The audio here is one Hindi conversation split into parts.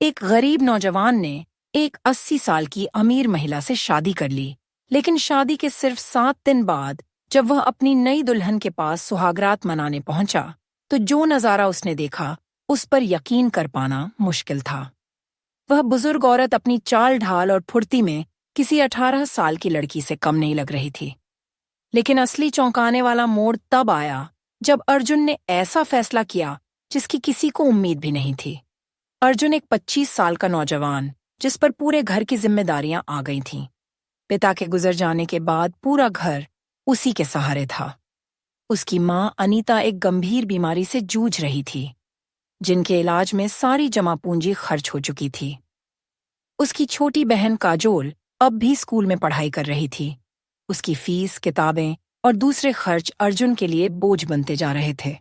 एक गरीब नौजवान ने एक 80 साल की अमीर महिला से शादी कर ली, लेकिन शादी के सिर्फ 7 दिन बाद जब वह अपनी नई दुल्हन के पास सुहागरात मनाने पहुंचा, तो जो नजारा उसने देखा उस पर यकीन कर पाना मुश्किल था। वह बुजुर्ग औरत अपनी चाल ढाल और फुर्ती में किसी 18 साल की लड़की से कम नहीं लग रही थी। लेकिन असली चौंकाने वाला मोड़ तब आया जब अर्जुन ने ऐसा फैसला किया जिसकी किसी को उम्मीद भी नहीं थी। अर्जुन एक 25 साल का नौजवान, जिस पर पूरे घर की जिम्मेदारियां आ गई थीं। पिता के गुजर जाने के बाद पूरा घर उसी के सहारे था। उसकी मां अनीता एक गंभीर बीमारी से जूझ रही थी, जिनके इलाज में सारी जमा पूंजी खर्च हो चुकी थी। उसकी छोटी बहन काजोल अब भी स्कूल में पढ़ाई कर रही थी। उसकी फीस, किताबें और दूसरे खर्च अर्जुन के लिए बोझ बनते जा रहे थे।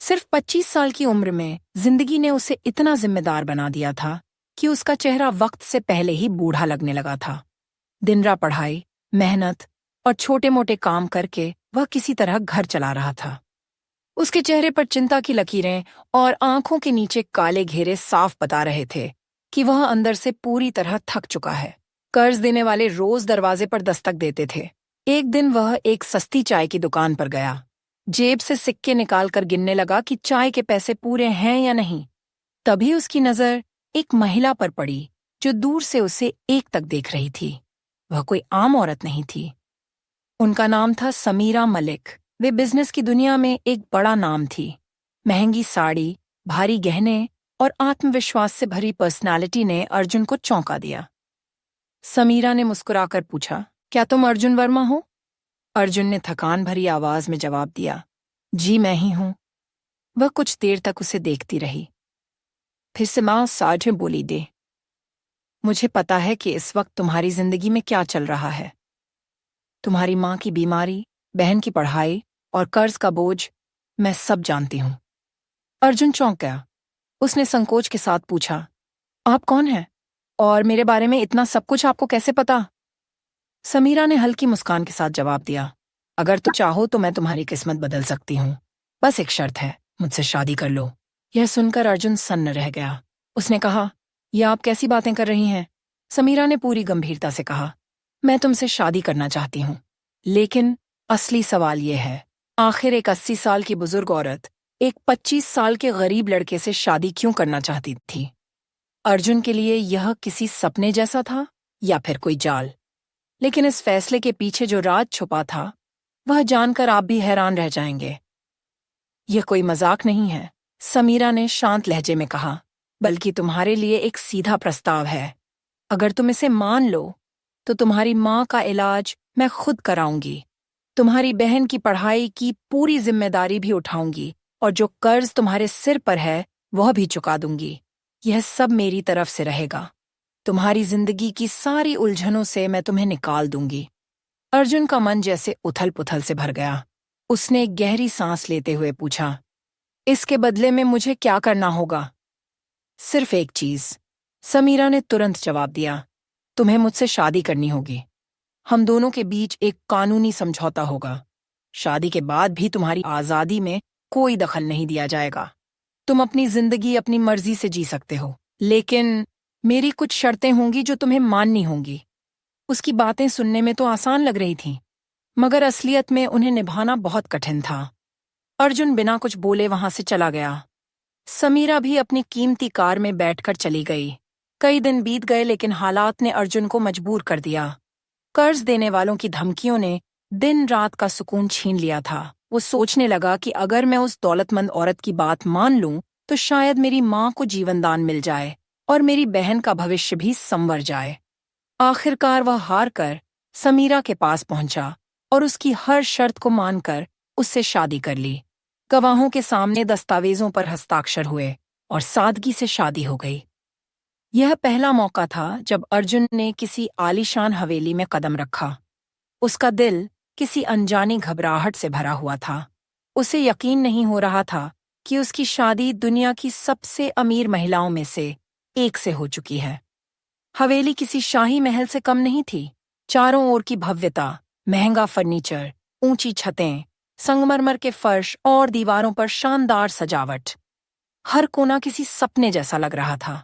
सिर्फ 25 साल की उम्र में जिंदगी ने उसे इतना जिम्मेदार बना दिया था कि उसका चेहरा वक्त से पहले ही बूढ़ा लगने लगा था। दिन रात पढ़ाई, मेहनत और छोटे मोटे काम करके वह किसी तरह घर चला रहा था। उसके चेहरे पर चिंता की लकीरें और आंखों के नीचे काले घेरे साफ बता रहे थे कि वह अंदर से पूरी तरह थक चुका है। कर्ज देने वाले रोज दरवाजे पर दस्तक देते थे। एक दिन वह एक सस्ती चाय की दुकान पर गया। जेब से सिक्के निकालकर गिनने लगा कि चाय के पैसे पूरे हैं या नहीं। तभी उसकी नजर एक महिला पर पड़ी जो दूर से उसे एक तक देख रही थी। वह कोई आम औरत नहीं थी। उनका नाम था समीरा मलिक। वे बिजनेस की दुनिया में एक बड़ा नाम थी। महंगी साड़ी, भारी गहने और आत्मविश्वास से भरी पर्सनालिटी ने अर्जुन को चौंका दिया। समीरा ने मुस्कुराकर पूछा, क्या तुम अर्जुन वर्मा हो? अर्जुन ने थकान भरी आवाज में जवाब दिया, जी मैं ही हूं। वह कुछ देर तक उसे देखती रही। फिर से मां साझे बोली, दे, मुझे पता है कि इस वक्त तुम्हारी जिंदगी में क्या चल रहा है। तुम्हारी मां की बीमारी, बहन की पढ़ाई और कर्ज का बोझ, मैं सब जानती हूं। अर्जुन चौंक गया। उसने संकोच के साथ पूछा, आप कौन हैं और मेरे बारे में इतना सब कुछ आपको कैसे पता? समीरा ने हल्की मुस्कान के साथ जवाब दिया, अगर तुम चाहो तो मैं तुम्हारी किस्मत बदल सकती हूँ। बस एक शर्त है, मुझसे शादी कर लो। यह सुनकर अर्जुन सन्न रह गया। उसने कहा, यह आप कैसी बातें कर रही हैं? समीरा ने पूरी गंभीरता से कहा, मैं तुमसे शादी करना चाहती हूँ, लेकिन असली सवाल यह है, आखिर एक 80 साल की बुजुर्ग औरत एक 25 साल के गरीब लड़के से शादी क्यों करना चाहती थी? अर्जुन के लिए यह किसी सपने जैसा था या फिर कोई जाल? लेकिन इस फैसले के पीछे जो राज छुपा था, वह जानकर आप भी हैरान रह जाएंगे। यह कोई मजाक नहीं है, समीरा ने शांत लहजे में कहा, बल्कि तुम्हारे लिए एक सीधा प्रस्ताव है। अगर तुम इसे मान लो तो तुम्हारी मां का इलाज मैं खुद कराऊंगी, तुम्हारी बहन की पढ़ाई की पूरी जिम्मेदारी भी उठाऊंगी और जो कर्ज तुम्हारे सिर पर है वह भी चुका दूंगी। यह सब मेरी तरफ से रहेगा। तुम्हारी जिंदगी की सारी उलझनों से मैं तुम्हें निकाल दूंगी। अर्जुन का मन जैसे उथल पुथल से भर गया। उसने एक गहरी सांस लेते हुए पूछा, इसके बदले में मुझे क्या करना होगा? सिर्फ एक चीज, समीरा ने तुरंत जवाब दिया, तुम्हें मुझसे शादी करनी होगी। हम दोनों के बीच एक कानूनी समझौता होगा। शादी के बाद भी तुम्हारी आजादी में कोई दखल नहीं दिया जाएगा। तुम अपनी जिंदगी अपनी मर्जी से जी सकते हो, लेकिन मेरी कुछ शर्तें होंगी जो तुम्हें माननी होंगी। उसकी बातें सुनने में तो आसान लग रही थीं, मगर असलियत में उन्हें निभाना बहुत कठिन था। अर्जुन बिना कुछ बोले वहां से चला गया। समीरा भी अपनी कीमती कार में बैठकर चली गई। कई दिन बीत गए, लेकिन हालात ने अर्जुन को मजबूर कर दिया। कर्ज देने वालों की धमकियों ने दिन रात का सुकून छीन लिया था। वो सोचने लगा कि अगर मैं उस दौलतमंद औरत की बात मान लूं तो शायद मेरी मां को जीवनदान मिल जाए और मेरी बहन का भविष्य भी संवर जाए। आखिरकार वह हार कर समीरा के पास पहुंचा और उसकी हर शर्त को मानकर उससे शादी कर ली। गवाहों के सामने दस्तावेजों पर हस्ताक्षर हुए और सादगी से शादी हो गई। यह पहला मौका था जब अर्जुन ने किसी आलीशान हवेली में कदम रखा। उसका दिल किसी अनजानी घबराहट से भरा हुआ था। उसे यकीन नहीं हो रहा था कि उसकी शादी दुनिया की सबसे अमीर महिलाओं में से एक से हो चुकी है। हवेली किसी शाही महल से कम नहीं थी। चारों ओर की भव्यता, महंगा फर्नीचर, ऊंची छतें, संगमरमर के फर्श और दीवारों पर शानदार सजावट, हर कोना किसी सपने जैसा लग रहा था।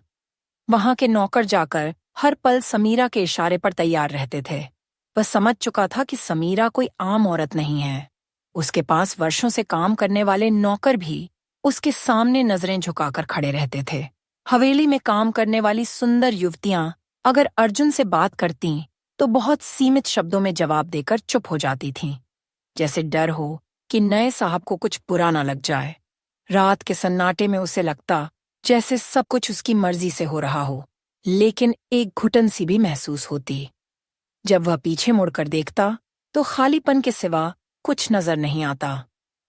वहां के नौकर जाकर हर पल समीरा के इशारे पर तैयार रहते थे। वह समझ चुका था कि समीरा कोई आम औरत नहीं है। उसके पास वर्षों से काम करने वाले नौकर भी उसके सामने नजरें झुकाकर खड़े रहते थे। हवेली में काम करने वाली सुंदर युवतियां अगर अर्जुन से बात करतीं तो बहुत सीमित शब्दों में जवाब देकर चुप हो जाती थीं, जैसे डर हो कि नए साहब को कुछ बुरा ना लग जाए। रात के सन्नाटे में उसे लगता जैसे सब कुछ उसकी मर्जी से हो रहा हो, लेकिन एक घुटन सी भी महसूस होती। जब वह पीछे मुड़कर देखता तो खालीपन के सिवा कुछ नजर नहीं आता।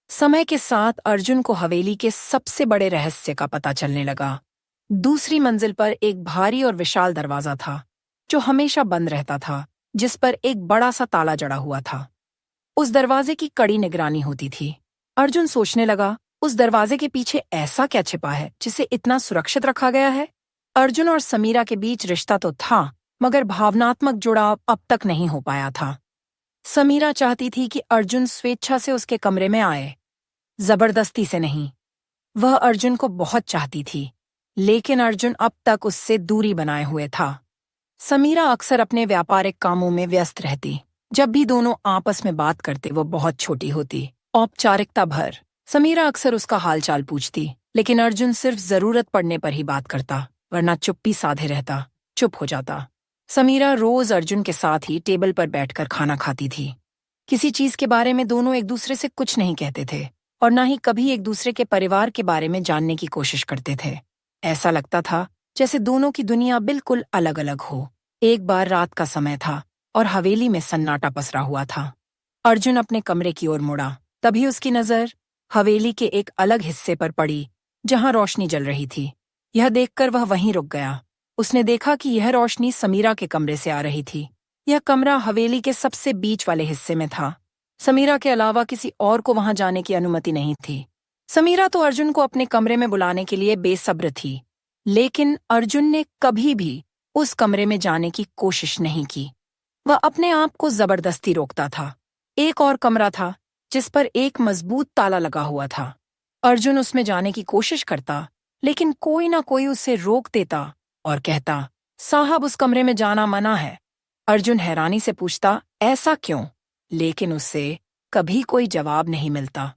समय के साथ अर्जुन को हवेली के सबसे बड़े रहस्य का पता चलने लगा। दूसरी मंजिल पर एक भारी और विशाल दरवाजा था जो हमेशा बंद रहता था, जिस पर एक बड़ा सा ताला जड़ा हुआ था। उस दरवाजे की कड़ी निगरानी होती थी। अर्जुन सोचने लगा, उस दरवाजे के पीछे ऐसा क्या छिपा है जिसे इतना सुरक्षित रखा गया है। अर्जुन और समीरा के बीच रिश्ता तो था, मगर भावनात्मक जुड़ाव अब तक नहीं हो पाया था। समीरा चाहती थी कि अर्जुन स्वेच्छा से उसके कमरे में आए, जबरदस्ती से नहीं। वह अर्जुन को बहुत चाहती थी, लेकिन अर्जुन अब तक उससे दूरी बनाए हुए था। समीरा अक्सर अपने व्यापारिक कामों में व्यस्त रहती। जब भी दोनों आपस में बात करते वो बहुत छोटी होती, औपचारिकता भर। समीरा अक्सर उसका हालचाल पूछती, लेकिन अर्जुन सिर्फ जरूरत पड़ने पर ही बात करता, वरना चुप्पी साधे रहता, चुप हो जाता। समीरा रोज अर्जुन के साथ ही टेबल पर बैठकर खाना खाती थी। किसी चीज के बारे में दोनों एक दूसरे से कुछ नहीं कहते थे और न ही कभी एक दूसरे के परिवार के बारे में जानने की कोशिश करते थे। ऐसा लगता था जैसे दोनों की दुनिया बिल्कुल अलग अलग हो। एक बार रात का समय था और हवेली में सन्नाटा पसरा हुआ था। अर्जुन अपने कमरे की ओर मुड़ा, तभी उसकी नजर हवेली के एक अलग हिस्से पर पड़ी जहां रोशनी जल रही थी। यह देखकर वह वहीं रुक गया। उसने देखा कि यह रोशनी समीरा के कमरे से आ रही थी। यह कमरा हवेली के सबसे बीच वाले हिस्से में था। समीरा के अलावा किसी और को वहां जाने की अनुमति नहीं थी। समीरा तो अर्जुन को अपने कमरे में बुलाने के लिए बेसब्र थी, लेकिन अर्जुन ने कभी भी उस कमरे में जाने की कोशिश नहीं की। वह अपने आप को जबरदस्ती रोकता था। एक और कमरा था जिस पर एक मजबूत ताला लगा हुआ था। अर्जुन उसमें जाने की कोशिश करता, लेकिन कोई ना कोई उसे रोक देता और कहता, साहब उस कमरे में जाना मना है। अर्जुन हैरानी से पूछता, ऐसा क्यों? लेकिन उससे कभी कोई जवाब नहीं मिलता।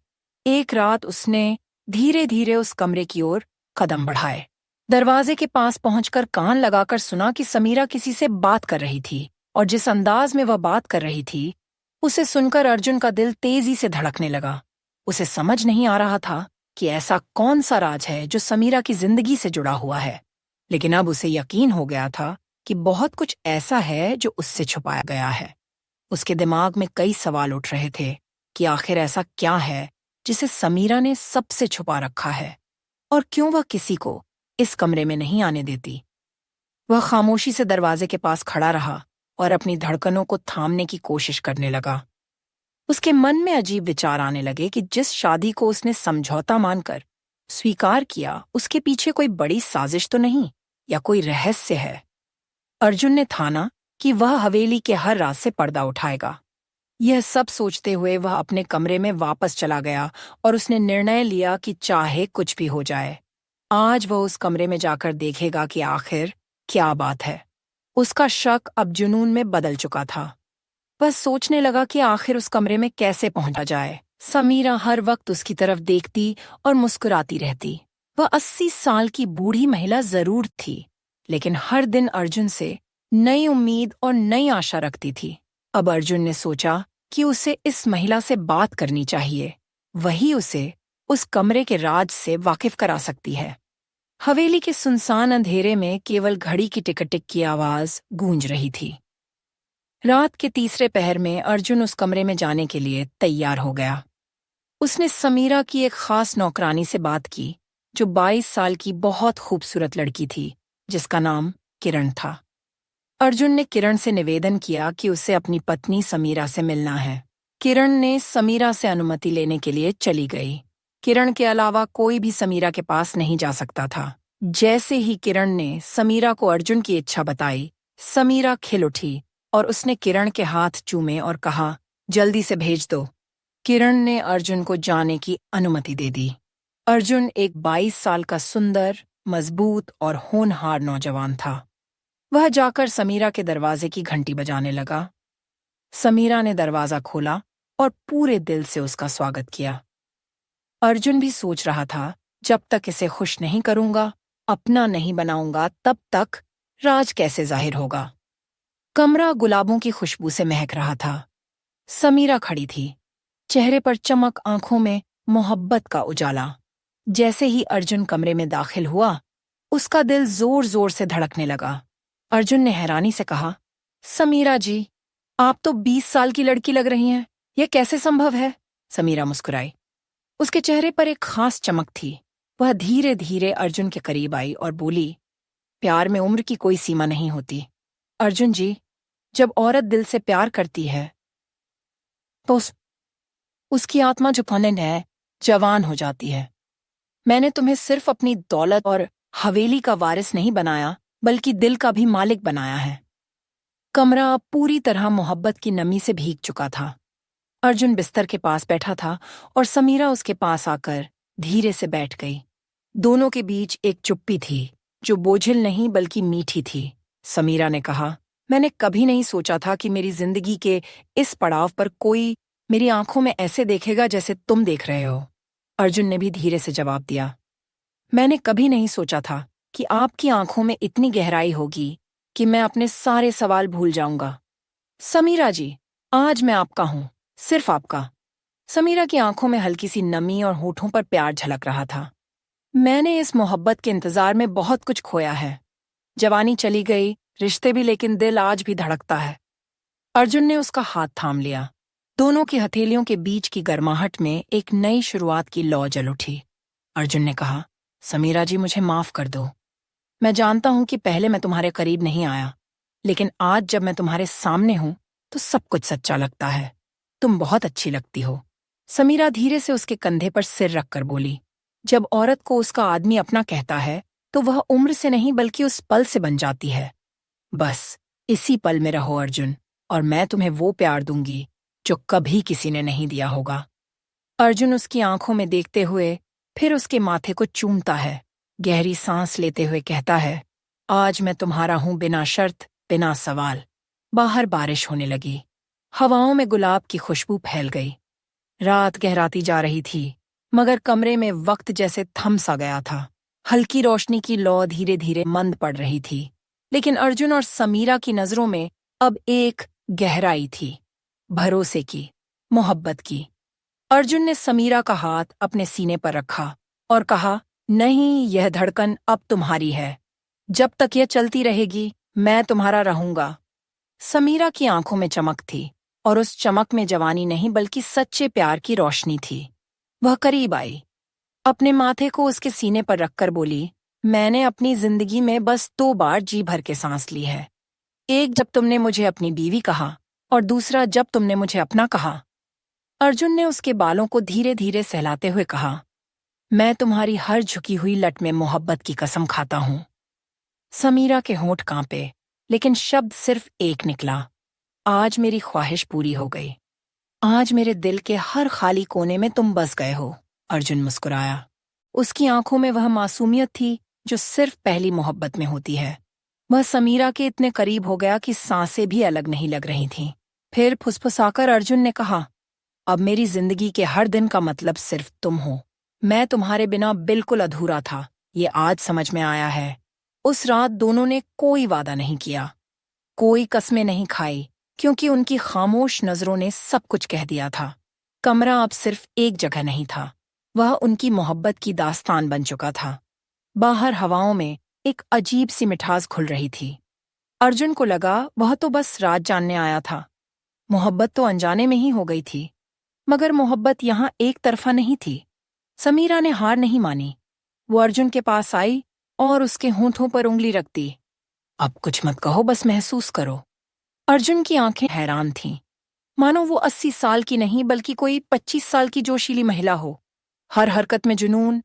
एक रात उसने धीरे धीरे उस कमरे की ओर कदम बढ़ाए। दरवाजे के पास पहुंचकर कान लगाकर सुना कि समीरा किसी से बात कर रही थी, और जिस अंदाज में वह बात कर रही थी उसे सुनकर अर्जुन का दिल तेजी से धड़कने लगा। उसे समझ नहीं आ रहा था कि ऐसा कौन सा राज है जो समीरा की जिंदगी से जुड़ा हुआ है, लेकिन अब उसे यकीन हो गया था कि बहुत कुछ ऐसा है जो उससे छुपाया गया है। उसके दिमाग में कई सवाल उठ रहे थे कि आखिर ऐसा क्या है जिसे समीरा ने सबसे छुपा रखा है, और क्यों वह किसी को इस कमरे में नहीं आने देती। वह खामोशी से दरवाजे के पास खड़ा रहा और अपनी धड़कनों को थामने की कोशिश करने लगा। उसके मन में अजीब विचार आने लगे कि जिस शादी को उसने समझौता मानकर स्वीकार किया, उसके पीछे कोई बड़ी साजिश तो नहीं, या कोई रहस्य है। अर्जुन ने ठाना कि वह हवेली के हर राज से पर्दा उठाएगा। यह सब सोचते हुए वह अपने कमरे में वापस चला गया और उसने निर्णय लिया कि चाहे कुछ भी हो जाए, आज वह उस कमरे में जाकर देखेगा कि आखिर क्या बात है। उसका शक अब जुनून में बदल चुका था। वह सोचने लगा कि आखिर उस कमरे में कैसे पहुंचा जाए। समीरा हर वक्त उसकी तरफ देखती और मुस्कुराती रहती। वह 80 साल की बूढ़ी महिला जरूर थी, लेकिन हर दिन अर्जुन से नई उम्मीद और नई आशा रखती थी। अब अर्जुन ने सोचा कि उसे इस महिला से बात करनी चाहिए। वही उसे उस कमरे के राज से वाकिफ करा सकती है। हवेली के सुनसान अंधेरे में केवल घड़ी की टिक-टिक की आवाज गूंज रही थी। रात के तीसरे पहर में अर्जुन उस कमरे में जाने के लिए तैयार हो गया। उसने समीरा की एक खास नौकरानी से बात की, जो 22 साल की बहुत खूबसूरत लड़की थी, जिसका नाम किरण था। अर्जुन ने किरण से निवेदन किया कि उसे अपनी पत्नी समीरा से मिलना है। किरण ने समीरा से अनुमति लेने के लिए चली गई। किरण के अलावा कोई भी समीरा के पास नहीं जा सकता था। जैसे ही किरण ने समीरा को अर्जुन की इच्छा बताई, समीरा खिल उठी और उसने किरण के हाथ चूमे और कहा, जल्दी से भेज दो। किरण ने अर्जुन को जाने की अनुमति दे दी। अर्जुन एक 22 साल का सुंदर, मजबूत और होनहार नौजवान था। वह जाकर समीरा के दरवाजे की घंटी बजाने लगा। समीरा ने दरवाजा खोला और पूरे दिल से उसका स्वागत किया। अर्जुन भी सोच रहा था, जब तक इसे खुश नहीं करूंगा, अपना नहीं बनाऊंगा, तब तक राज कैसे जाहिर होगा। कमरा गुलाबों की खुशबू से महक रहा था। समीरा खड़ी थी, चेहरे पर चमक, आंखों में मोहब्बत का उजाला। जैसे ही अर्जुन कमरे में दाखिल हुआ, उसका दिल जोर जोर से धड़कने लगा। अर्जुन ने हैरानी से कहा, समीरा जी, आप तो 20 साल की लड़की लग रही हैं। यह कैसे संभव है? समीरा मुस्कुराई। उसके चेहरे पर एक खास चमक थी। वह धीरे धीरे अर्जुन के करीब आई और बोली, प्यार में उम्र की कोई सीमा नहीं होती। अर्जुन जी, जब औरत दिल से प्यार करती है तो उसकी आत्मा जो फनन है, जवान हो जाती है। मैंने तुम्हें सिर्फ अपनी दौलत और हवेली का वारिस नहीं बनाया, बल्कि दिल का भी मालिक बनाया है। कमरा अब पूरी तरह मोहब्बत की नमी से भीग चुका था। अर्जुन बिस्तर के पास बैठा था और समीरा उसके पास आकर धीरे से बैठ गई। दोनों के बीच एक चुप्पी थी, जो बोझिल नहीं बल्कि मीठी थी। समीरा ने कहा, मैंने कभी नहीं सोचा था कि मेरी जिंदगी के इस पड़ाव पर कोई मेरी आंखों में ऐसे देखेगा जैसे तुम देख रहे हो। अर्जुन ने भी धीरे से जवाब दिया, मैंने कभी नहीं सोचा था कि आपकी आंखों में इतनी गहराई होगी कि मैं अपने सारे सवाल भूल जाऊंगा। समीरा जी, आज मैं आपका हूं, सिर्फ आपका। समीरा की आंखों में हल्की सी नमी और होठों पर प्यार झलक रहा था। मैंने इस मोहब्बत के इंतजार में बहुत कुछ खोया है। जवानी चली गई, रिश्ते भी, लेकिन दिल आज भी धड़कता है। अर्जुन ने उसका हाथ थाम लिया। दोनों की हथेलियों के बीच की गर्माहट में एक नई शुरुआत की लौ जल उठी। अर्जुन ने कहा, समीरा जी, मुझे माफ कर दो। मैं जानता हूं कि पहले मैं तुम्हारे करीब नहीं आया, लेकिन आज जब मैं तुम्हारे सामने हूं तो सब कुछ सच्चा लगता है। तुम बहुत अच्छी लगती हो। समीरा धीरे से उसके कंधे पर सिर रखकर बोली, जब औरत को उसका आदमी अपना कहता है तो वह उम्र से नहीं बल्कि उस पल से बन जाती है। बस इसी पल में रहो अर्जुन, और मैं तुम्हें वो प्यार दूंगी जो कभी किसी ने नहीं दिया होगा। अर्जुन उसकी आंखों में देखते हुए फिर उसके माथे को चूमता है, गहरी सांस लेते हुए कहता है, आज मैं तुम्हारा हूं बिना शर्त, बिना सवाल। बाहर बारिश होने लगी। हवाओं में गुलाब की खुशबू फैल गई। रात गहराती जा रही थी, मगर कमरे में वक्त जैसे थम सा गया था। हल्की रोशनी की लौ धीरे धीरे मंद पड़ रही थी, लेकिन अर्जुन और समीरा की नजरों में अब एक गहराई थी, भरोसे की, मोहब्बत की। अर्जुन ने समीरा का हाथ अपने सीने पर रखा और कहा, नहीं, यह धड़कन अब तुम्हारी है। जब तक यह चलती रहेगी, मैं तुम्हारा रहूंगा। समीरा की आंखों में चमक थी, और उस चमक में जवानी नहीं बल्कि सच्चे प्यार की रोशनी थी। वह करीब आई, अपने माथे को उसके सीने पर रखकर बोली, मैंने अपनी जिंदगी में बस 2 बार जी भर के सांस ली है। एक जब तुमने मुझे अपनी बीवी कहा, और दूसरा जब तुमने मुझे अपना कहा। अर्जुन ने उसके बालों को धीरे धीरे सहलाते हुए कहा, मैं तुम्हारी हर झुकी हुई लट में मोहब्बत की कसम खाता हूं। समीरा के होंठ कांपे, लेकिन शब्द सिर्फ एक निकला, आज मेरी ख्वाहिश पूरी हो गई। आज मेरे दिल के हर खाली कोने में तुम बस गए हो। अर्जुन मुस्कुराया। उसकी आंखों में वह मासूमियत थी जो सिर्फ पहली मोहब्बत में होती है। वह समीरा के इतने करीब हो गया कि सांसें भी अलग नहीं लग रही थीं। फिर फुसफुसाकर अर्जुन ने कहा, अब मेरी जिंदगी के हर दिन का मतलब सिर्फ तुम हो। मैं तुम्हारे बिना बिल्कुल अधूरा था, ये आज समझ में आया है। उस रात दोनों ने कोई वादा नहीं किया, कोई कस्में नहीं खाई, क्योंकि उनकी खामोश नजरों ने सब कुछ कह दिया था। कमरा अब सिर्फ एक जगह नहीं था, वह उनकी मोहब्बत की दास्तान बन चुका था। बाहर हवाओं में एक अजीब सी मिठास घुल रही थी। अर्जुन को लगा वह तो बस राज जानने आया था। मोहब्बत तो अनजाने में ही हो गई थी, मगर मोहब्बत यहाँ एक तरफा नहीं थी। समीरा ने हार नहीं मानी। वो अर्जुन के पास आई और उसके होंठों पर उंगली रख दी। अब कुछ मत कहो, बस महसूस करो। अर्जुन की आंखें हैरान थीं, मानो वो 80 साल की नहीं बल्कि कोई 25 साल की जोशीली महिला हो। हर हरकत में जुनून,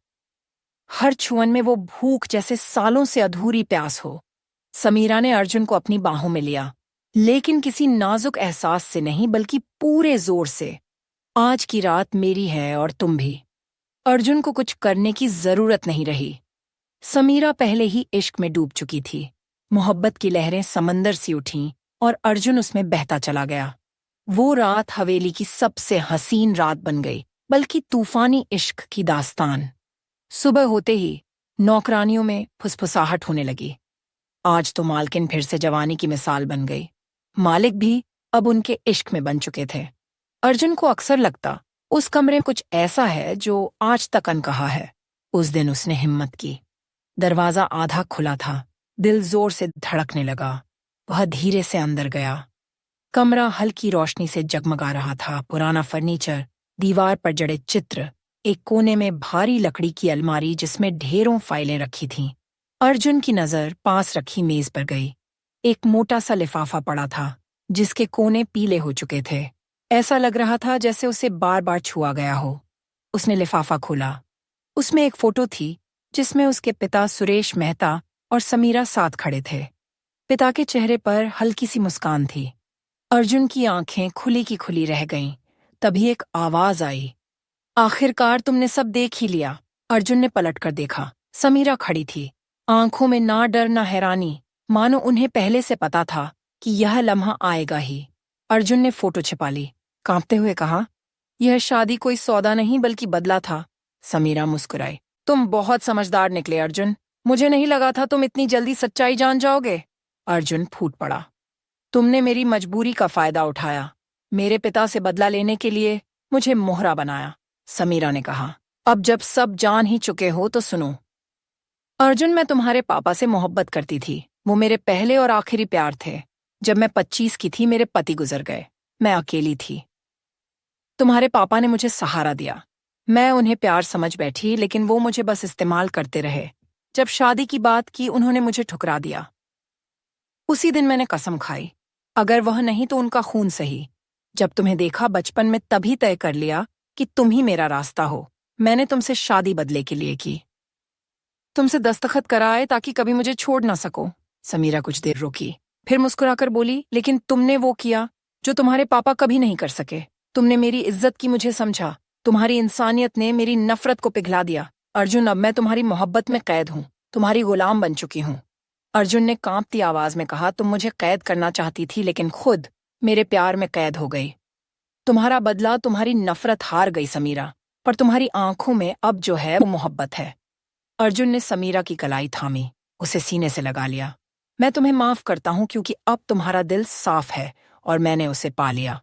हर छुअन में वो भूख जैसे सालों से अधूरी प्यास हो। समीरा ने अर्जुन को अपनी बाहों में लिया, लेकिन किसी नाजुक एहसास से नहीं बल्कि पूरे जोर से। आज की रात मेरी है और तुम भी। अर्जुन को कुछ करने की जरूरत नहीं रही, समीरा पहले ही इश्क में डूब चुकी थी। मोहब्बत की लहरें समंदर सी उठीं और अर्जुन उसमें बहता चला गया। वो रात हवेली की सबसे हसीन रात बन गई, बल्कि तूफानी इश्क की दास्तान। सुबह होते ही नौकरानियों में फुसफुसाहट होने लगी। आज तो मालकिन फिर से जवानी की मिसाल बन गई। मालिक भी अब उनके इश्क में बन चुके थे। अर्जुन को अक्सर लगता उस कमरे में कुछ ऐसा है जो आज तक अनकहा है। उस दिन उसने हिम्मत की। दरवाजा आधा खुला था। दिल जोर से धड़कने लगा। वह धीरे से अंदर गया। कमरा हल्की रोशनी से जगमगा रहा था। पुराना फर्नीचर, दीवार पर जड़े चित्र, एक कोने में भारी लकड़ी की अलमारी जिसमें ढेरों फाइलें रखी थीं। अर्जुन की नजर पास रखी मेज पर गई। एक मोटा सा लिफाफा पड़ा था जिसके कोने पीले हो चुके थे। ऐसा लग रहा था जैसे उसे बार बार छुआ गया हो। उसने लिफाफा खोला। उसमें एक फोटो थी जिसमें उसके पिता सुरेश मेहता और समीरा साथ खड़े थे। पिता के चेहरे पर हल्की सी मुस्कान थी। अर्जुन की आंखें खुली की खुली रह गईं। तभी एक आवाज आई, आखिरकार तुमने सब देख ही लिया। अर्जुन ने पलटकर देखा। समीरा खड़ी थी, आंखों में ना डर ना हैरानी, मानो उन्हें पहले से पता था कि यह लम्हा आएगा ही। अर्जुन ने फोटो छिपा ली, कांपते हुए कहा, यह शादी कोई सौदा नहीं बल्कि बदला था। समीरा मुस्कुराई, तुम बहुत समझदार निकले अर्जुन। मुझे नहीं लगा था तुम इतनी जल्दी सच्चाई जान जाओगे। अर्जुन फूट पड़ा, तुमने मेरी मजबूरी का फायदा उठाया। मेरे पिता से बदला लेने के लिए मुझे मोहरा बनाया। समीरा ने कहा, अब जब सब जान ही चुके हो तो सुनो। अर्जुन, मैं तुम्हारे पापा से मोहब्बत करती थी। वो मेरे पहले और आखिरी प्यार थे। जब मैं 25 की थी मेरे पति गुजर गए। मैं अकेली थी। तुम्हारे पापा ने मुझे सहारा दिया। मैं उन्हें प्यार समझ बैठी, लेकिन वो मुझे बस इस्तेमाल करते रहे। जब शादी की बात की उन्होंने मुझे ठुकरा दिया। उसी दिन मैंने कसम खाई, अगर वह नहीं तो उनका खून सही। जब तुम्हें देखा बचपन में तभी तय कर लिया कि तुम ही मेरा रास्ता हो। मैंने तुमसे शादी बदले के लिए की, तुमसे दस्तखत कराए ताकि कभी मुझे छोड़ ना सको। समीरा कुछ देर रुकी, फिर मुस्कुराकर बोली, लेकिन तुमने वो किया जो तुम्हारे पापा कभी नहीं कर सके। तुमने मेरी इज्जत की मुझे समझा। तुम्हारी इंसानियत ने मेरी नफरत को पिघला दिया। अर्जुन, अब मैं तुम्हारी मोहब्बत में कैद हूँ, तुम्हारी गुलाम बन चुकी हूँ। अर्जुन ने कांपती आवाज में कहा, तुम मुझे कैद करना चाहती थी लेकिन खुद मेरे प्यार में कैद हो गई। तुम्हारा बदला, तुम्हारी नफरत हार गई समीरा, पर तुम्हारी आंखों में अब जो है वो मोहब्बत है। अर्जुन ने समीरा की कलाई थामी, उसे सीने से लगा लिया। मैं तुम्हें माफ करता हूं क्योंकि अब तुम्हारा दिल साफ है और मैंने उसे पा लिया।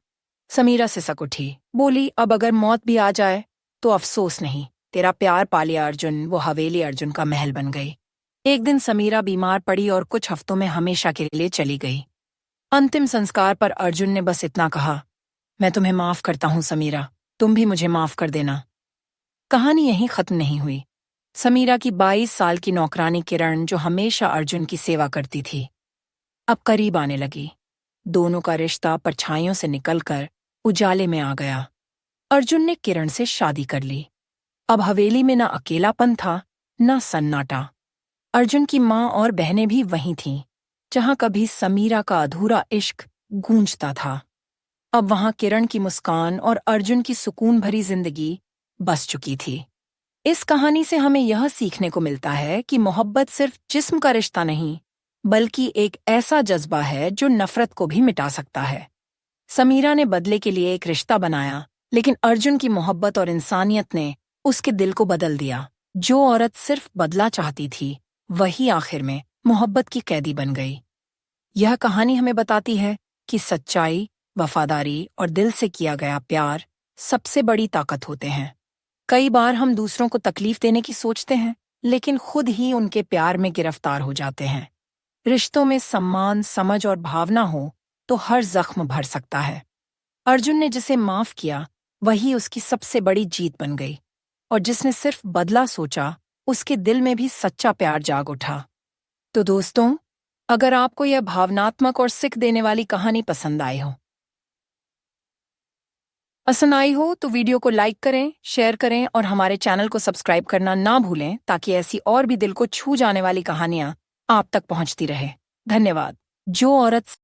समीरा सिसक उठी, बोली, अब अगर मौत भी आ जाए तो अफसोस नहीं। तेरा प्यार पा लिया अर्जुन। वो हवेली अर्जुन का महल बन गई। एक दिन समीरा बीमार पड़ी और कुछ हफ्तों में हमेशा के लिए चली गई। अंतिम संस्कार पर अर्जुन ने बस इतना कहा, मैं तुम्हें माफ करता हूं समीरा, तुम भी मुझे माफ कर देना। कहानी यहीं खत्म नहीं हुई। समीरा की 22 साल की नौकरानी किरण, जो हमेशा अर्जुन की सेवा करती थी, अब करीब आने लगी। दोनों का रिश्ता परछाइयों से निकलकर उजाले में आ गया। अर्जुन ने किरण से शादी कर ली। अब हवेली में न अकेलापन था न सन्नाटा। अर्जुन की माँ और बहनें भी वहीं थीं, जहां कभी समीरा का अधूरा इश्क गूंजता था। अब वहां किरण की मुस्कान और अर्जुन की सुकून भरी जिंदगी बस चुकी थी। इस कहानी से हमें यह सीखने को मिलता है कि मोहब्बत सिर्फ जिस्म का रिश्ता नहीं, बल्कि एक ऐसा जज्बा है जो नफरत को भी मिटा सकता है। समीरा ने बदले के लिए एक रिश्ता बनाया, लेकिन अर्जुन की मोहब्बत और इंसानियत ने उसके दिल को बदल दिया। जो औरत सिर्फ बदला चाहती थी, वही आखिर में मोहब्बत की कैदी बन गई। यह कहानी हमें बताती है कि सच्चाई, वफादारी और दिल से किया गया प्यार सबसे बड़ी ताकत होते हैं। कई बार हम दूसरों को तकलीफ देने की सोचते हैं, लेकिन खुद ही उनके प्यार में गिरफ्तार हो जाते हैं। रिश्तों में सम्मान, समझ और भावना हो तो हर जख्म भर सकता है। अर्जुन ने जिसे माफ किया वही उसकी सबसे बड़ी जीत बन गई, और जिसने सिर्फ बदला सोचा उसके दिल में भी सच्चा प्यार जाग उठा। तो दोस्तों, अगर आपको यह भावनात्मक और सीख देने वाली कहानी पसंद आई हो तो वीडियो को लाइक करें, शेयर करें और हमारे चैनल को सब्सक्राइब करना ना भूलें, ताकि ऐसी और भी दिल को छू जाने वाली कहानियां आप तक पहुंचती रहे। धन्यवाद। जो औरत